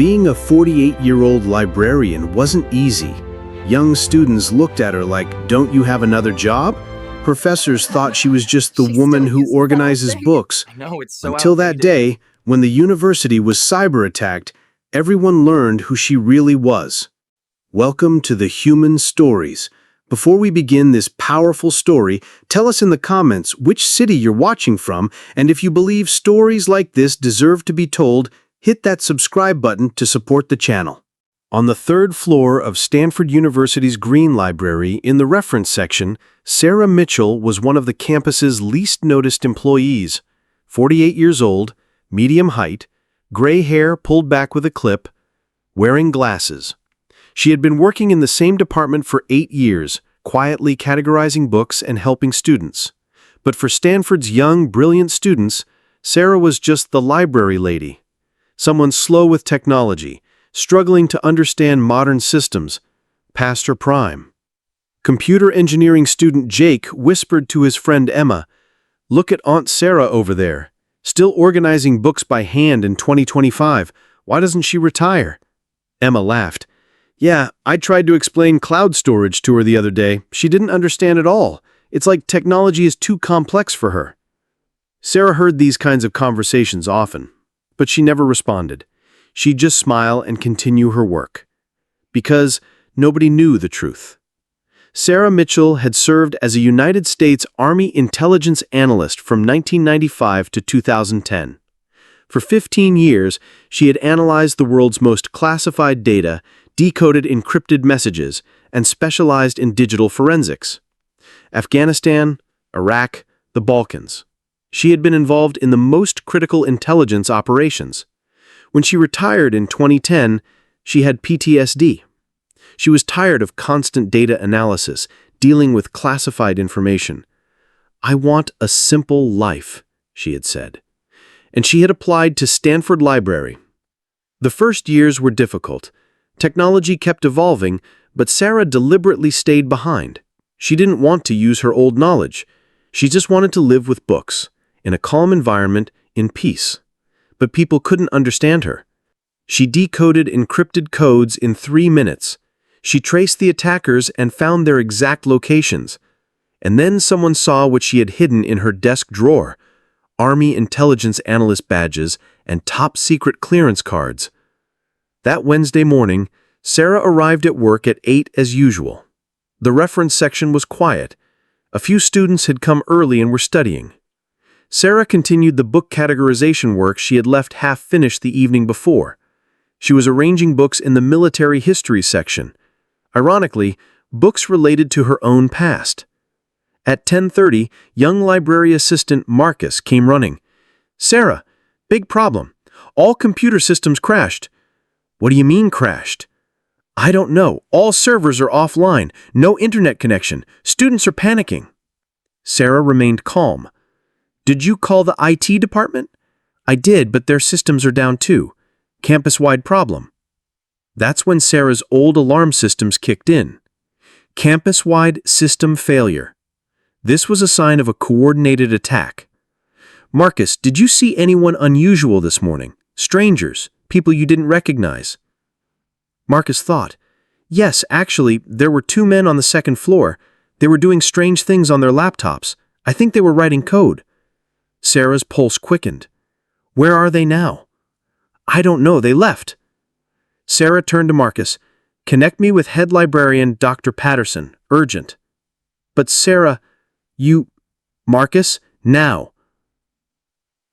Being a 48-year-old librarian wasn't easy. Young students looked at her like, "Don't you have another job?" Professors thought she was just the She woman still who uses that organizes thing. books. I know, it's so Until that outdated. day, when the university was cyber-attacked, everyone learned who she really was. Welcome to the Human Stories. Before we begin this powerful story, tell us in the comments which city you're watching from, and if you believe stories like this deserve to be told, hit that subscribe button to support the channel. On the third floor of Stanford University's Green Library, in the reference section, Sarah Mitchell was one of the campus's least noticed employees. 48 years old, medium height, gray hair pulled back with a clip, wearing glasses. She had been working in the same department for 8 years, quietly categorizing books and helping students. But for Stanford's young, brilliant students, Sarah was just the library lady. Someone slow with technology, struggling to understand modern systems, past her prime. Computer engineering student Jake whispered to his friend Emma, "Look at Aunt Sarah over there, still organizing books by hand in 2025. Why doesn't she retire?" Emma laughed. "Yeah, I tried to explain cloud storage to her the other day. She didn't understand at all. It's like technology is too complex for her." Sarah heard these kinds of conversations often, but she never responded. She'd just smile and continue her work. Because nobody knew the truth. Sarah Mitchell had served as a United States Army Intelligence Analyst from 1995 to 2010. For 15 years, she had analyzed the world's most classified data, decoded encrypted messages, and specialized in digital forensics. Afghanistan, Iraq, the Balkans. She had been involved in the most critical intelligence operations. When she retired in 2010, she had PTSD. She was tired of constant data analysis, dealing with classified information. "I want a simple life," she had said. And she had applied to Stanford Library. The first years were difficult. Technology kept evolving, but Sarah deliberately stayed behind. She didn't want to use her old knowledge. She just wanted to live with books, in a calm environment, in peace. But people couldn't understand her. She decoded encrypted codes in 3 minutes. She traced the attackers and found their exact locations. And then someone saw what she had hidden in her desk drawer: Army Intelligence Analyst badges and top-secret clearance cards. That Wednesday morning, Sarah arrived at work at 8 as usual. The reference section was quiet. A few students had come early and were studying. Sarah continued the book categorization work she had left half-finished the evening before. She was arranging books in the military history section. Ironically, books related to her own past. At 10:30, young library assistant Marcus came running. "Sarah, big problem. All computer systems crashed." "What do you mean crashed?" "I don't know. All servers are offline. No internet connection. Students are panicking." Sarah remained calm. "Did you call the IT department?" "I did, but their systems are down too. Campus-wide problem." That's when Sarah's old alarm systems kicked in. Campus-wide system failure. This was a sign of a coordinated attack. "Marcus, did you see anyone unusual this morning? Strangers, people you didn't recognize?" Marcus thought. "Yes, actually, there were 2 men on the second floor. They were doing strange things on their laptops. I think they were writing code." Sarah's pulse quickened. "Where are they now?" "I don't know, they left." Sarah turned to Marcus. "Connect me with head librarian Dr. Patterson, urgent." "But Sarah, Marcus, now."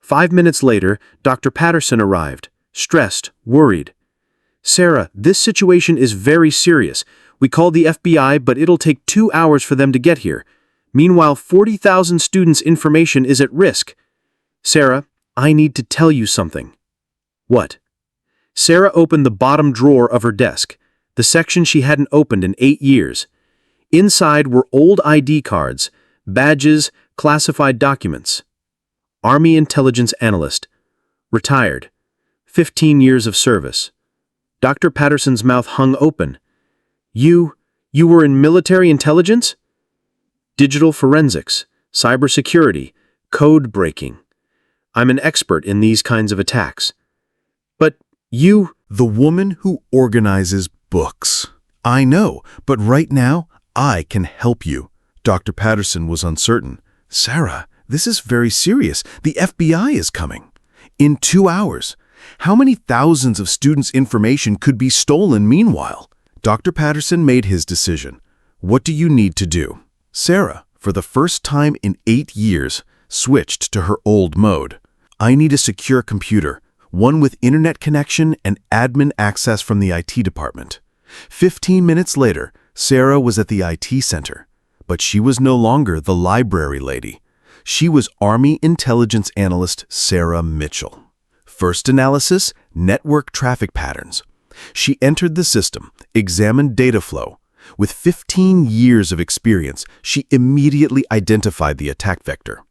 5 minutes later, Dr. Patterson arrived, stressed, worried. "Sarah, this situation is very serious. We called the FBI, but it'll take 2 hours for them to get here. Meanwhile, 40,000 students' information is at risk." "Sarah, I need to tell you something." "What?" Sarah opened the bottom drawer of her desk, the section she hadn't opened in 8 years. Inside were old ID cards, badges, classified documents. Army Intelligence Analyst. Retired. 15 years of service. Dr. Patterson's mouth hung open. You were in military intelligence?" "Digital forensics, cybersecurity, code breaking. I'm an expert in these kinds of attacks." "But The woman who organizes books. I know, but right now, I can help you. Dr. Patterson was uncertain. Sarah, this is very serious. The FBI is coming. In 2 hours. How many thousands of students' information could be stolen meanwhile? Dr. Patterson made his decision. What do you need to do? Sarah, for the first time in 8 years, switched to her old mode. I need a secure computer, one with internet connection and admin access from the IT department. 15 minutes later, Sarah was at the IT center. But she was no longer the library lady. She was Army Intelligence Analyst Sarah Mitchell. First analysis, network traffic patterns. She entered the system, examined data flow. With 15 years of experience, she immediately identified the attack vector.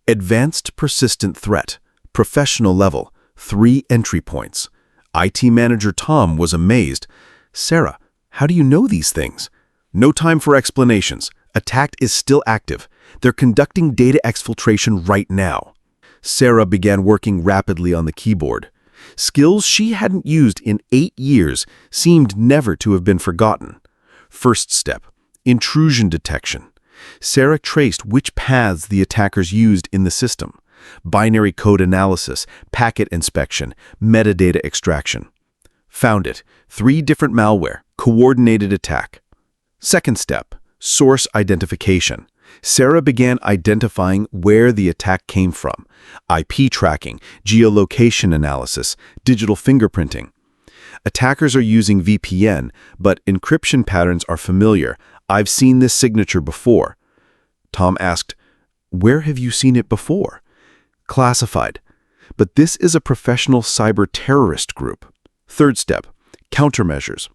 Advanced persistent threat, professional level, 3 entry points. IT manager Tom was amazed. Sarah, how do you know these things? No time for explanations. Attack is still active. They're conducting data exfiltration right now. Sarah began working rapidly on the keyboard. Skills she hadn't used in 8 years seemed never to have been forgotten. First step, intrusion detection. Sarah traced which paths the attackers used in the system. Binary code analysis, packet inspection, metadata extraction. Found it. 3 different malware, coordinated attack. Second step, source identification. Sarah began identifying where the attack came from. IP tracking, geolocation analysis, digital fingerprinting. Attackers are using VPN, but encryption patterns are familiar. I've seen this signature before. Tom asked, where have you seen it before? Classified. But this is a professional cyber terrorist group. Third step, countermeasures.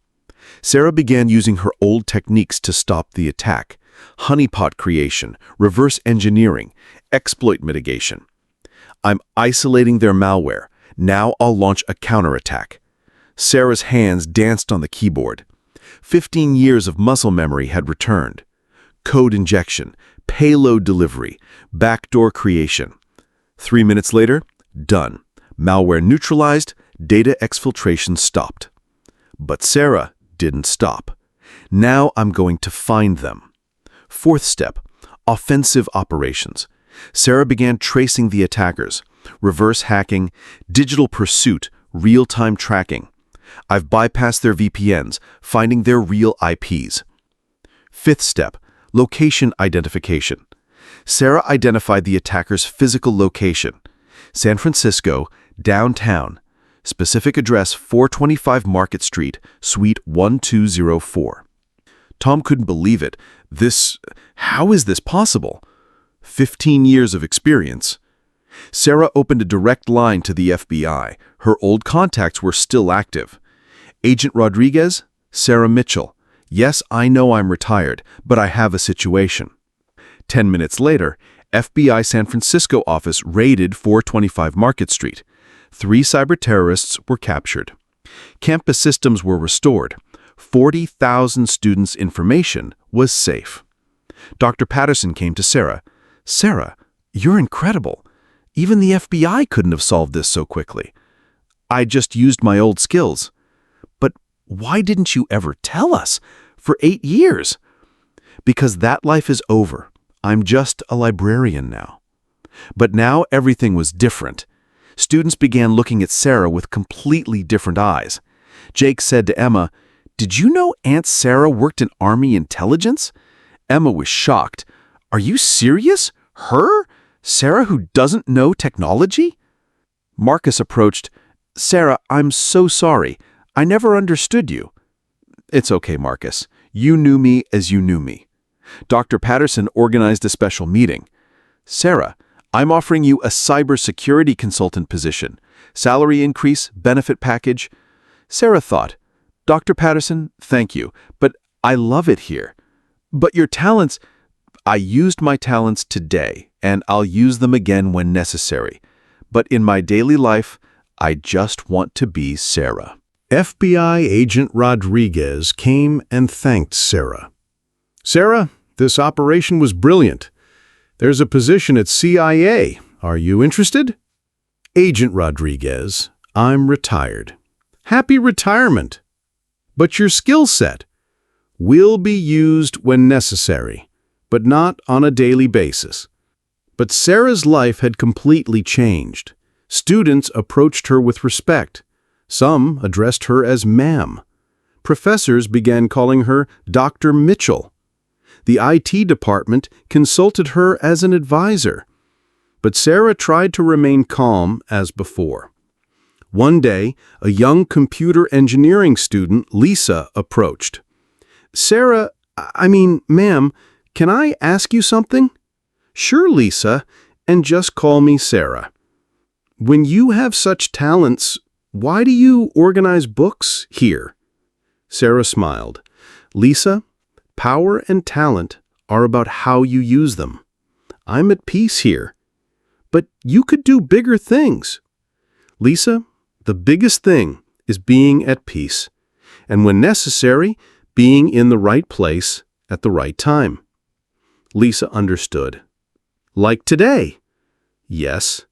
Sarah began using her old techniques to stop the attack. Honeypot creation, reverse engineering, exploit mitigation. I'm isolating their malware. Now I'll launch a counterattack. Sarah's hands danced on the keyboard. 15 years of muscle memory had returned. Code injection, payload delivery, backdoor creation. 3 minutes later, done. Malware neutralized, data exfiltration stopped. But Sarah didn't stop. Now I'm going to find them. Fourth step, offensive operations. Sarah began tracing the attackers. Reverse hacking, digital pursuit, real-time tracking. I've bypassed their VPNs, finding their real IPs. Fifth step, location identification. Sarah identified the attacker's physical location. San Francisco, downtown. Specific address 425 Market Street, Suite 1204. Tom couldn't believe it. How is this possible? 15 years of experience. Sarah opened a direct line to the FBI. Her old contacts were still active. Agent Rodriguez, Sarah Mitchell. Yes, I know I'm retired, but I have a situation. 10 minutes later, FBI San Francisco office raided 425 Market Street. 3 cyber terrorists were captured. Campus systems were restored. 40,000 students' information was safe. Dr. Patterson came to Sarah. Sarah, you're incredible. Even the FBI couldn't have solved this so quickly. I just used my old skills. But why didn't you ever tell us? For 8 years. Because that life is over. I'm just a librarian now. But now everything was different. Students began looking at Sarah with completely different eyes. Jake said to Emma, "Did you know Aunt Sarah worked in Army Intelligence?" Emma was shocked. "Are you serious? Her? Sarah who doesn't know technology?" Marcus approached. "Sarah, I'm so sorry. I never understood you." "It's okay, Marcus. You knew me as you knew me." Dr. Patterson organized a special meeting. "Sarah, I'm offering you a cybersecurity consultant position. Salary increase, benefit package." Sarah thought, "Dr. Patterson, thank you, but I love it here." "But your talents—" "I used my talents today, and I'll use them again when necessary. But in my daily life, I just want to be Sarah." FBI Agent Rodriguez came and thanked Sarah. "Sarah, this operation was brilliant. There's a position at CIA. Are you interested?" "Agent Rodriguez, I'm retired." happy retirement. But your skill set will be used when necessary, but not on a daily basis. But Sarah's life had completely changed. Students approached her with respect. Some addressed her as ma'am. Professors began calling her Dr. Mitchell. The IT department consulted her as an advisor. But Sarah tried to remain calm as before. One day, a young computer engineering student, Lisa, approached. Ma'am, can I ask you something? Sure, Lisa, and just call me Sarah. When you have such talents, why do you organize books here? Sarah smiled. Lisa, power and talent are about how you use them. I'm at peace here. But you could do bigger things. Lisa, the biggest thing is being at peace, and when necessary, being in the right place at the right time. Lisa understood. Like today. Yes,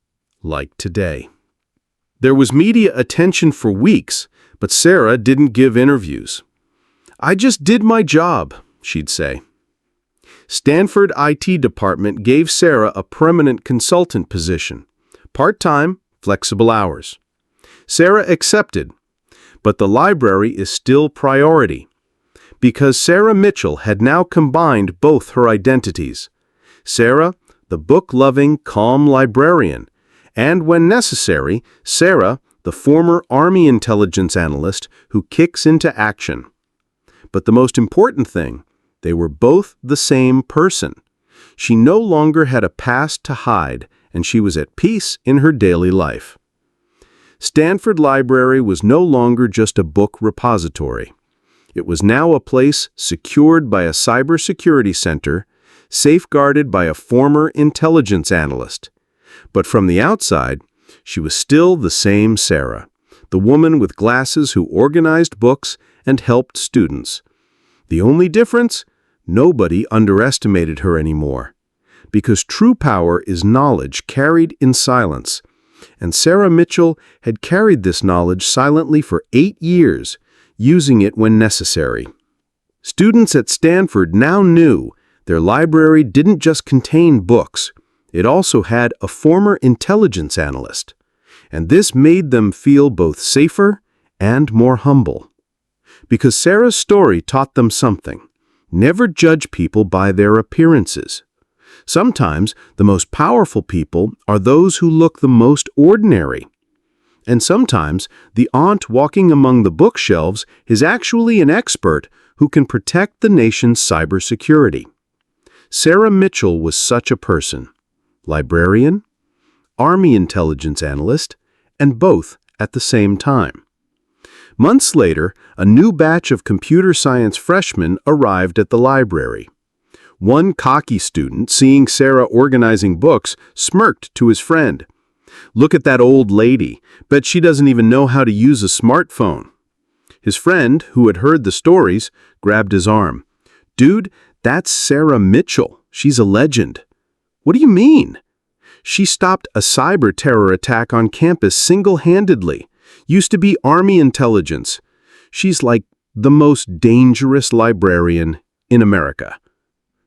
like today. There was media attention for weeks, but Sarah didn't give interviews. I just did my job, she'd say. Stanford IT department gave Sarah a permanent consultant position, part-time, flexible hours. Sarah accepted, but the library is still priority, because Sarah Mitchell had now combined both her identities. Sarah, the book-loving, calm librarian, and when necessary, Sarah, the former Army Intelligence Analyst who kicks into action. But the most important thing, they were both the same person. She no longer had a past to hide, and she was at peace in her daily life. Stanford Library was no longer just a book repository. It was now a place secured by a cybersecurity center, safeguarded by a former intelligence analyst. But from the outside, she was still the same Sarah, the woman with glasses who organized books and helped students. The only difference? Nobody underestimated her anymore. Because true power is knowledge carried in silence. And Sarah Mitchell had carried this knowledge silently for 8 years, using it when necessary. Students at Stanford now knew their library didn't just contain books. It also had a former intelligence analyst. And this made them feel both safer and more humble. Because Sarah's story taught them something. Never judge people by their appearances. Sometimes the most powerful people are those who look the most ordinary. And sometimes the aunt walking among the bookshelves is actually an expert who can protect the nation's cybersecurity. Sarah Mitchell was such a person. Librarian, Army Intelligence Analyst, and both at the same time. Months later, a new batch of computer science freshmen arrived at the library. One cocky student, seeing Sarah organizing books, smirked to his friend. "Look at that old lady. Bet she doesn't even know how to use a smartphone." His friend, who had heard the stories, grabbed his arm. "Dude, that's Sarah Mitchell. She's a legend." "What do you mean?" "She stopped a cyber terror attack on campus single-handedly. Used to be Army Intelligence. She's like the most dangerous librarian in America."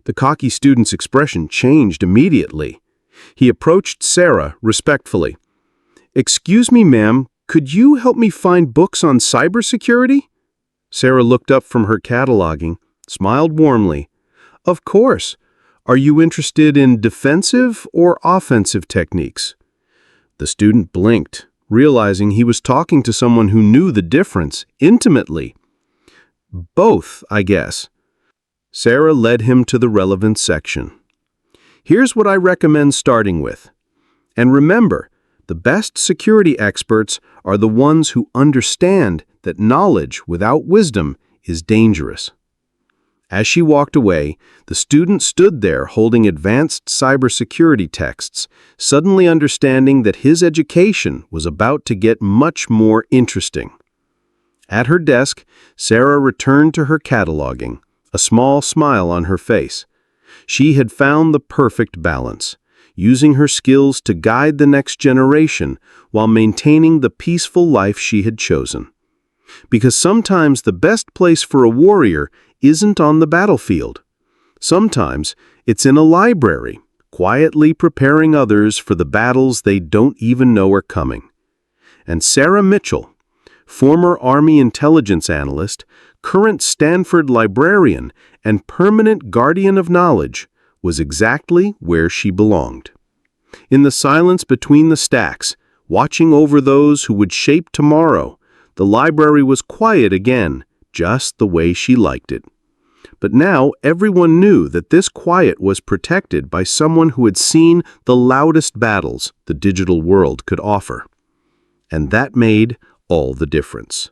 The cocky student's expression changed immediately. He approached Sarah respectfully. "Excuse me, ma'am, could you help me find books on cybersecurity?" Sarah looked up from her cataloging, smiled warmly. "Of course. Are you interested in defensive or offensive techniques?" The student blinked, realizing he was talking to someone who knew the difference intimately. "Both, I guess." Sarah led him to the relevant section. "Here's what I recommend starting with. And remember, the best security experts are the ones who understand that knowledge without wisdom is dangerous." As she walked away, the student stood there holding advanced cybersecurity texts, suddenly understanding that his education was about to get much more interesting. At her desk, Sarah returned to her cataloging, a small smile on her face. She had found the perfect balance, using her skills to guide the next generation while maintaining the peaceful life she had chosen. Because sometimes the best place for a warrior isn't on the battlefield. Sometimes it's in a library, quietly preparing others for the battles they don't even know are coming. And Sarah Mitchell, former Army Intelligence Analyst, current Stanford librarian, and permanent guardian of knowledge, was exactly where she belonged. In the silence between the stacks, watching over those who would shape tomorrow, the library was quiet again, just the way she liked it. But now everyone knew that this quiet was protected by someone who had seen the loudest battles the digital world could offer. And that made all the difference.